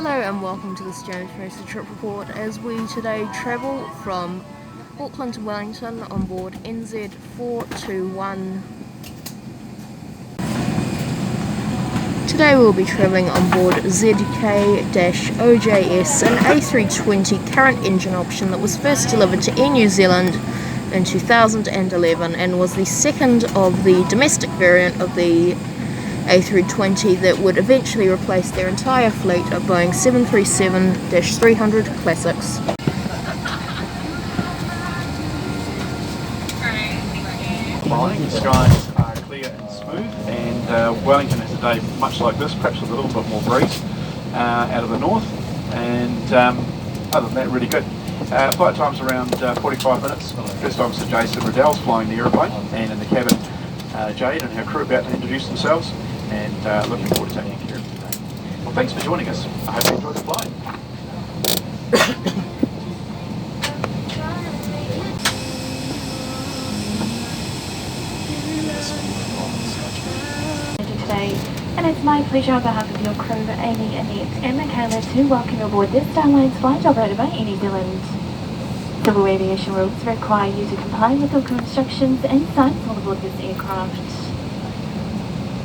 Hello and welcome to this James Mercer trip report as we today travel from Auckland to Wellington on board NZ421. Today we'll be travelling on board ZK-OJS, an A320 current engine option that was first delivered to Air New Zealand in 2011 and was the second of the domestic variant of the A320 that would eventually replace their entire fleet of Boeing 737-300 Classics. Flying, the skies are clear and smooth, and Wellington has a day much like this, perhaps a little bit more breeze out of the north, and other than that, really good. Flight time's around 45 minutes. First Officer Jason Riddell's flying the aeroplane, and in the cabin Jade and her crew about to introduce themselves, and looking forward to taking care of you today. Well, thanks for joining us. I hope you enjoy the flight. Today, and it's my pleasure on behalf of your crew, Amy, Annette and Michaela, to welcome you aboard this Airline's flight operated by Air New Zealand. Civil aviation rules require you to comply with all instructions and signs on board this aircraft.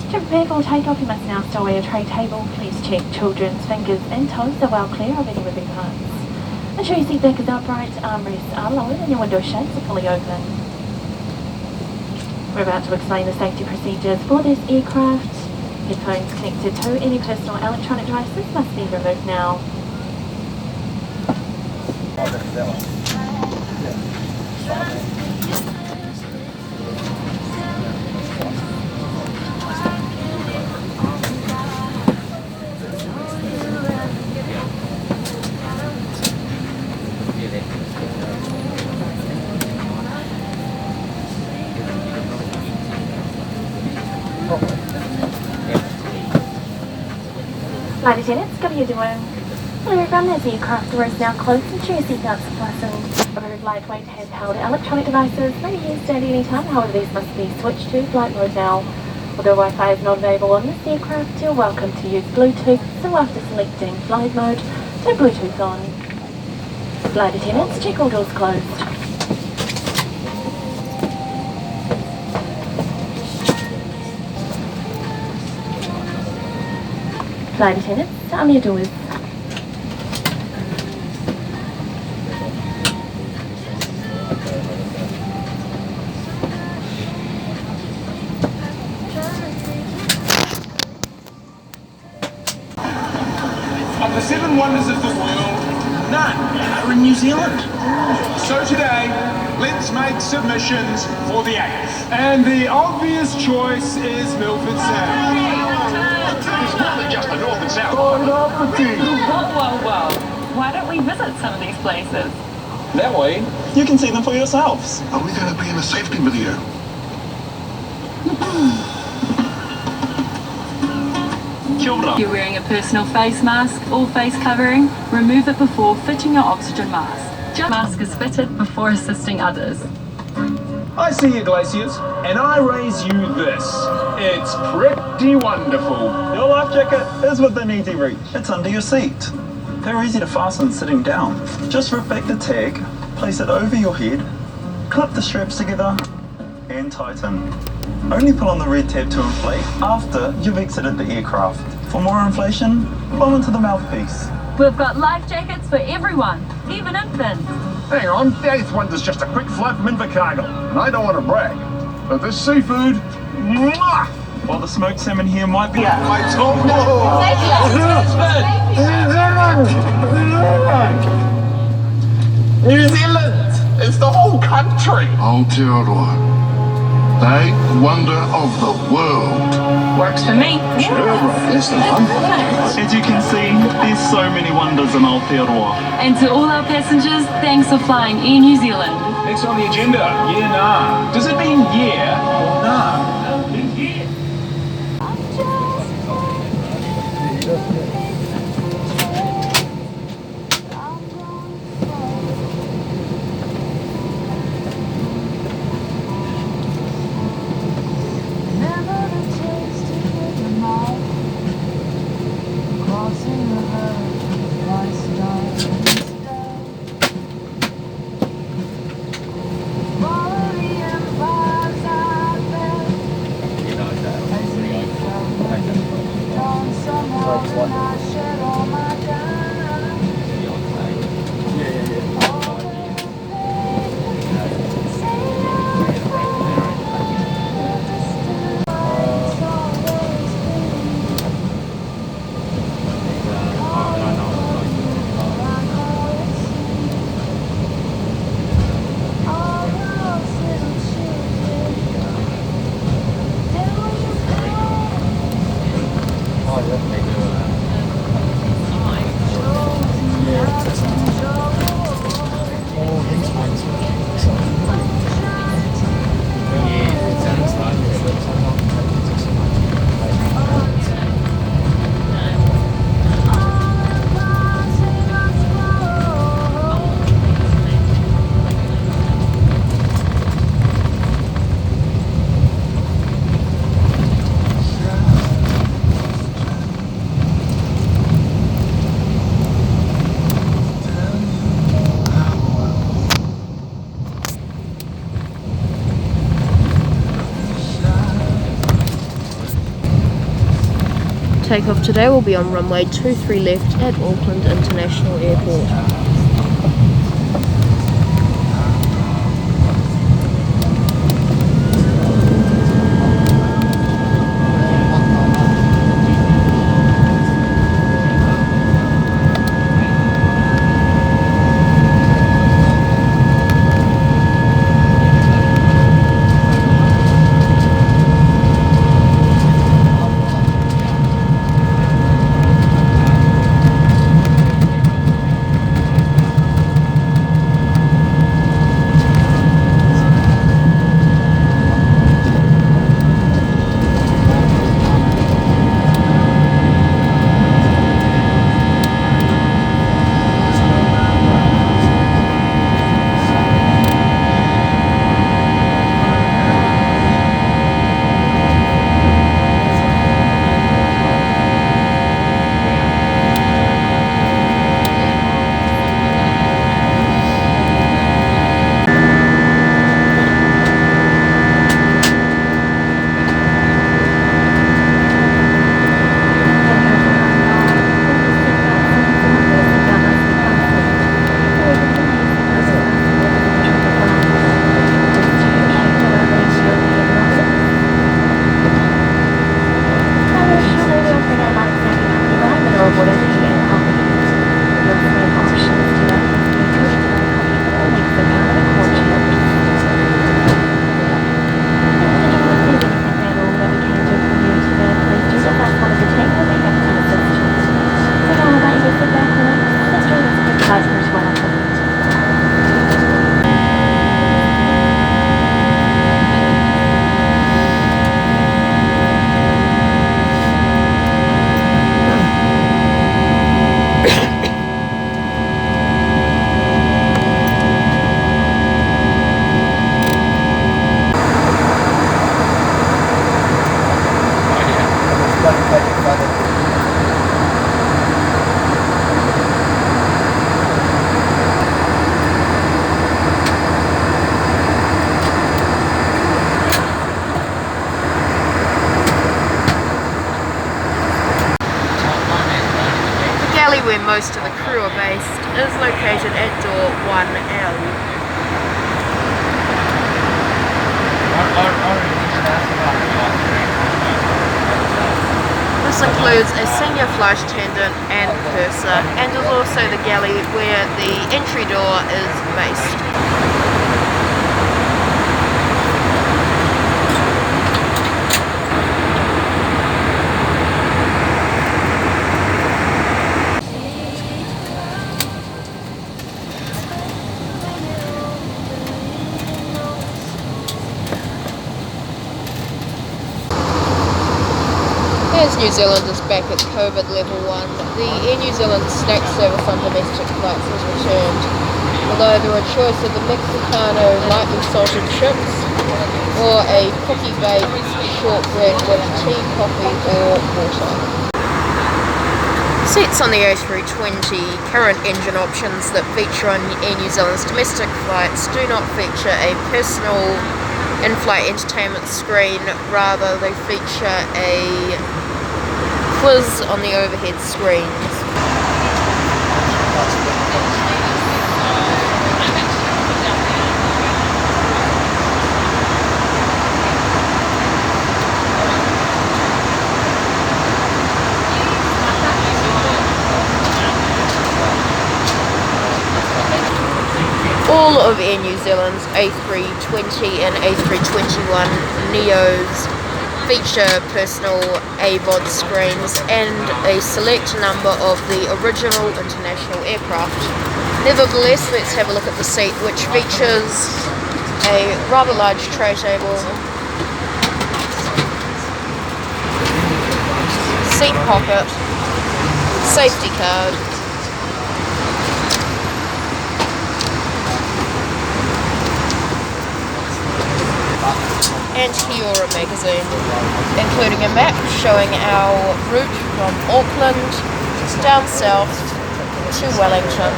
To prepare for takeoff, you must now stow away a tray table. Please check children's fingers and toes are well clear of any moving parts. Ensure your seat back is upright, armrests are lowered and your window shades are fully open. We're about to explain the safety procedures for this aircraft. Headphones connected to any personal electronic devices must be removed now. Flight attendants, how are you doing? Hello everyone, as the aircraft door is now closed, ensure your seatbelts are fastened. A very lightweight handheld electronic devices may be used at any time, however these must be switched to flight mode now. Although Wi-Fi is not available on this aircraft, you're welcome to use Bluetooth, so after selecting flight mode, turn Bluetooth on. Flight attendants, check all doors closed. Flight attendants, arm your doors. Of the 7 wonders of the world, none are in New Zealand. So today, let's make submissions for the 8th. And the obvious choice is Milford Sound. It's more than just the north and south. Whoa. Why don't we visit some of these places? That way, you can see them for yourselves. Are we going to be in a safety video? Children. You're wearing a personal face mask or face covering, remove it before fitting your oxygen mask. Just mask is fitted before assisting others. I see you, Glaciers, and I raise you this. It's pretty wonderful. Your life jacket is within easy reach. It's under your seat. They're easy to fasten sitting down. Just rip back the tag, place it over your head, clip the straps together, and tighten. Only pull on the red tab to inflate after you've exited the aircraft. For more inflation, blow into the mouthpiece. We've got life jackets for everyone, even infants. Hang on, the 8th one's just a quick flight from Invercargill, and I don't want to brag, but this seafood, mwah! While the smoked salmon here might be... I told you! New Zealand! It's the whole country! Aotearoa, the wonder of the world. Works for me. It's the one. As you can see, there's so many wonders in Aotearoa. And to all our passengers, thanks for flying Air New Zealand. Next on the agenda, yeah, nah. Does it mean yeah or nah? Yeah. Crossing the river. Takeoff today will be on runway 23 left at Auckland International Airport. Where most of the crew are based is located at door 1L. This includes a senior flight attendant and purser, and is also the galley where the entry door is based. As New Zealand is back at COVID level 1, the Air New Zealand snack service on domestic flights has returned, although there are a choice of the Mexicano lightly salted chips or a cookie baked shortbread with tea, coffee or water. Seats on the A320 current engine options that feature on Air New Zealand's domestic flights do not feature a personal in-flight entertainment screen, rather they feature a was on the overhead screens. All of Air New Zealand's A320 and A321 NEOs feature personal AVOD screens and a select number of the original international aircraft. Nevertheless, let's have a look at the seat, which features a rather large tray table, seat pocket, safety card, and Kiora magazine, including a map showing our route from Auckland down south to Wellington.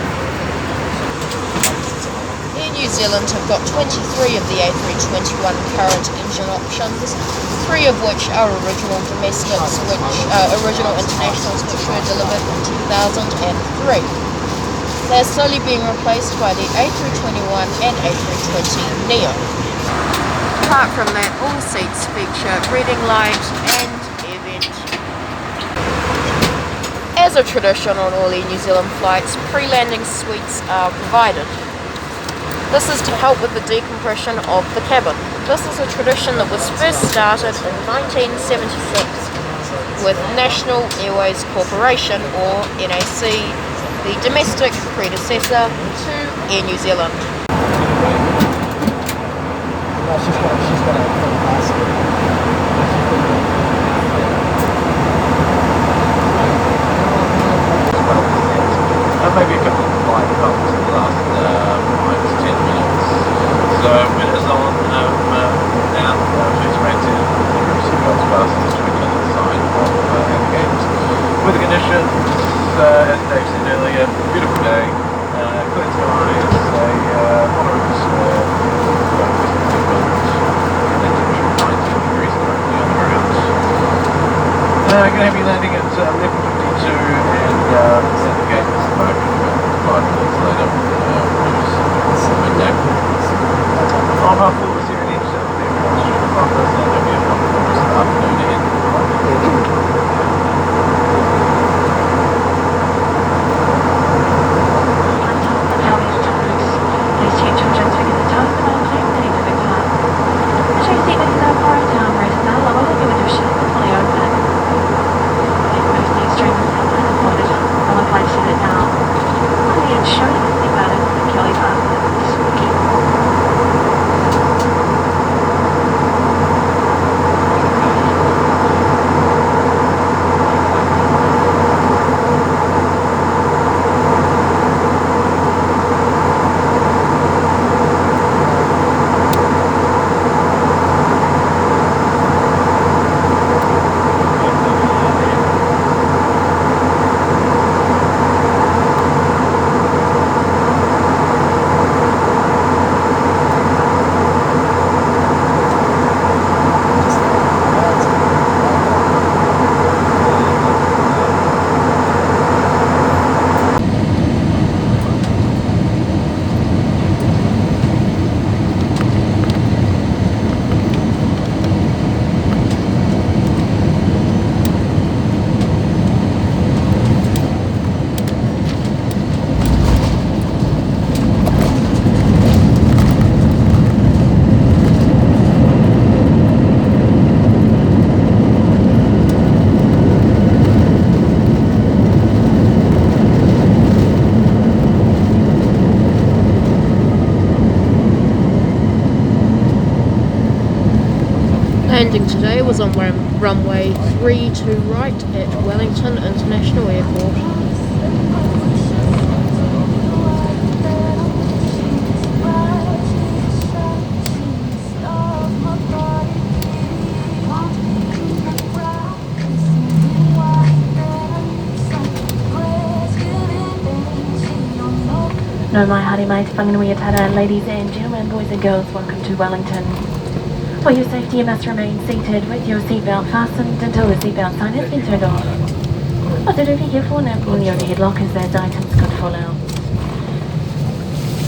Air New Zealand have got 23 of the A321 current engine options, 3 of which are original domestics, original internationals, which were delivered in 2003. They are slowly being replaced by the A321 and A320 NEO. Apart from that, all seats feature reading light and air vent. As a tradition on all Air New Zealand flights, pre-landing suites are provided. This is to help with the decompression of the cabin. This is a tradition that was first started in 1976 with National Airways Corporation, or NAC, the domestic predecessor to Air New Zealand. She's gonna pass it. Maybe a couple of flight bumps in the last 5 to 10 minutes. So when it's on now, she's rented the room seatbelts fastened between the other side of the gates. With the conditions, as Dave said earlier, beautiful day, clear skies, a moderate going to be landing at 11:52 and set the gate is open about 5 minutes later, which is midday. I'm half full this here in each set of the aircraft, so there'll be a couple of this afternoon ahead. Please check children taking the time to maintain the negative part. Show your seat that is up right arm, raised now, lower than your window shield, fully open. Place it now. Only ensure you can think about it securely fastened. Landing today was on runway 32 right at Wellington International Airport. No, my hearty mate, whanganui atara, ladies and gentlemen, boys and girls, welcome to Wellington. For your safety, you must remain seated with your seatbelt fastened until the seatbelt sign has been turned off. Also, do be careful now pulling the overhead lockers as items could fall out.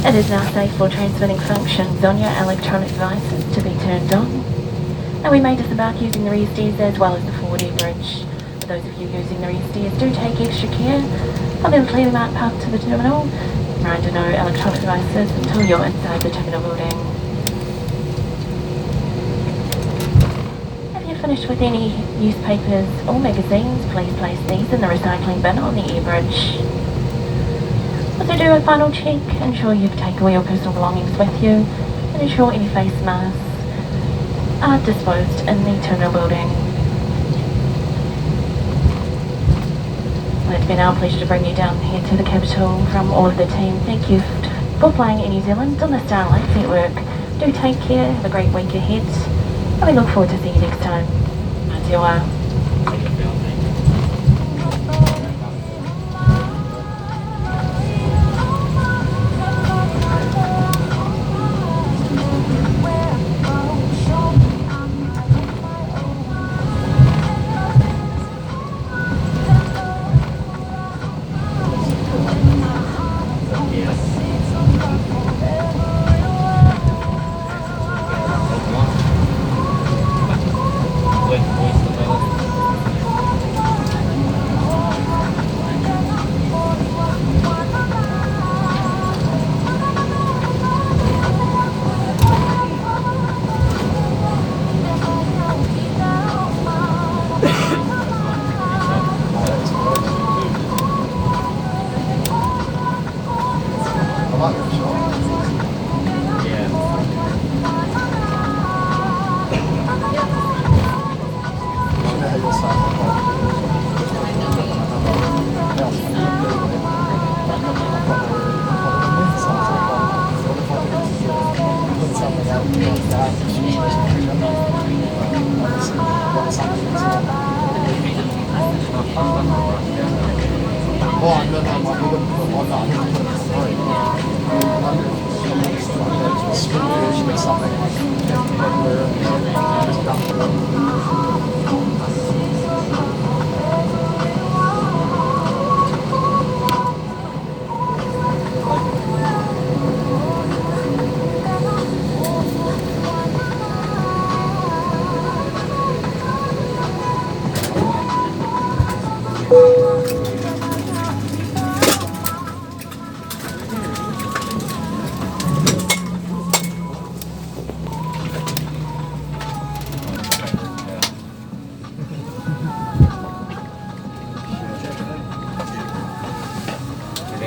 It is now safe for transmitting functions on your electronic devices to be turned on. And we may disembark using the rear stairs as well as the forward air bridge. For those of you using the rear stairs, do take extra care of the clearly marked path to the terminal. Remember, no electronic devices until you're inside the terminal building. If you're finished with any newspapers or magazines, please place these in the recycling bin on the air bridge. Also do a final check, ensure you've taken all your personal belongings with you, and ensure any face masks are disposed in the terminal building. Well, it's been our pleasure to bring you down here to the capital from all of the team. Thank you for flying Air New Zealand on the Star Alliance network. Do take care, have a great week ahead, and we look forward to seeing you next time. Aotearoa.